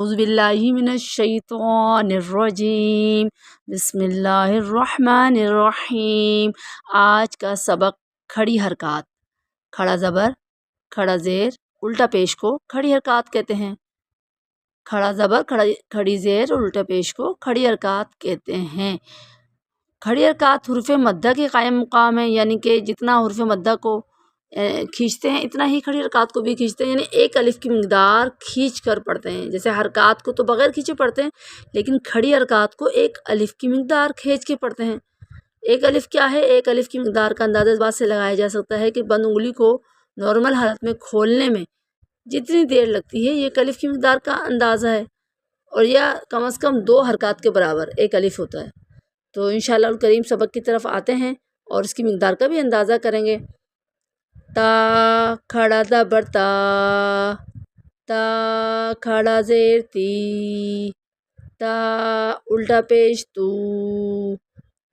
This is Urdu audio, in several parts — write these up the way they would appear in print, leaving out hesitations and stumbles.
اعوذ باللہ من الشیطان الرجیم بسم اللہ الرحمن الرحیم۔ آج کا سبق کھڑی حرکات، کھڑا زبر، کھڑا زیر، الٹا پیش کو کھڑی حرکات کہتے ہیں۔ کھڑا زبر، کھڑی زیر اور الٹا پیش کو کھڑی حرکات کہتے ہیں۔ کھڑی حرکات حروف مدہ کے قائم مقام ہیں، یعنی کہ جتنا حروف مدہ کو کھینچتے ہیں اتنا ہی کھڑی حرکات کو بھی کھینچتے ہیں، یعنی ایک الف کی مقدار کھینچ کر پڑھتے ہیں۔ جیسے حرکات کو تو بغیر کھینچے پڑھتے ہیں، لیکن کھڑی حرکات کو ایک الف کی مقدار کھینچ کے پڑھتے ہیں۔ ایک الف کیا ہے؟ ایک الف کی مقدار کا اندازہ اس بات سے لگایا جا سکتا ہے کہ بند انگلی کو نارمل حالت میں کھولنے میں جتنی دیر لگتی ہے یہ ایک الف کی مقدار کا اندازہ ہے، اور یہ کم از کم 2 حرکات کے برابر ایک الف ہوتا ہے۔ تو انشاءاللہ الکریم سبق کی طرف آتے ہیں اور اس کی مقدار کا بھی اندازہ کریں گے۔ تا کھڑا زبر تا، تا کھڑا زیر تی، تا الٹا پیش تو،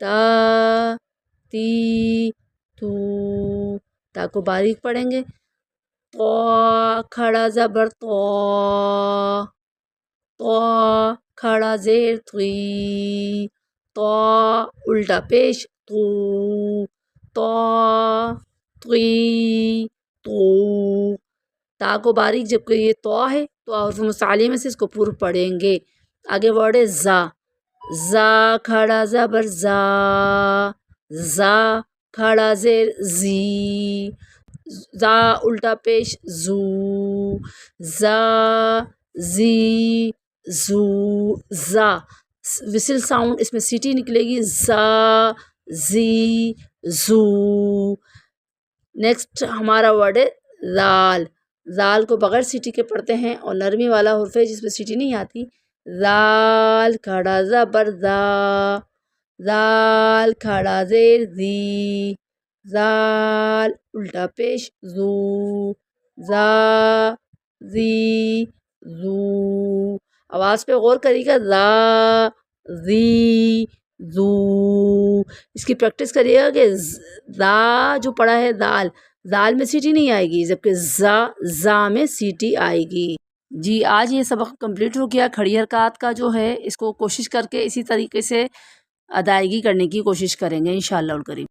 تا تی تو۔ تا کو باریک پڑھیں گے۔ تو کھڑا زبر تو، تو کھڑا زیر توی، تو الٹا پیش تو، تو توی تو۔ تا کو باریک، جبکہ یہ تو ہے تو حروف مصعلیہ میں سے اس کو پور پڑھیں گے۔ آگے ورڈ ہے زا، زا کھڑا زبر زا، زا کھڑا زیر زی، زا الٹا پیش زو، زا زی زو، زا وسل ساؤنڈ اس میں سیٹی نکلے گی، زا زی زو۔ نیکسٹ ہمارا ورڈ ہے زال، زال کو بغیر سیٹی کے پڑھتے ہیں اور نرمی والا حرف ہے جس میں سیٹی نہیں آتی۔ زال کھڑا زبر زا، زال کھڑا زیر زی، زال الٹا پیش زو، زا زی زو۔ آواز پہ غور کریے گا، زا زی زو۔ اس کی پریکٹس کریے گا کہ زا جو پڑھا ہے زال، زال میں سیٹی نہیں آئے گی، جبکہ زا، زا میں سیٹی آئے گی۔ جی آج یہ سبق کمپلیٹ ہو گیا۔ کھڑی حرکات کا جو ہے اس کو کوشش کر کے اسی طریقے سے ادائیگی کرنے کی کوشش کریں گے انشاءاللہ الکریم۔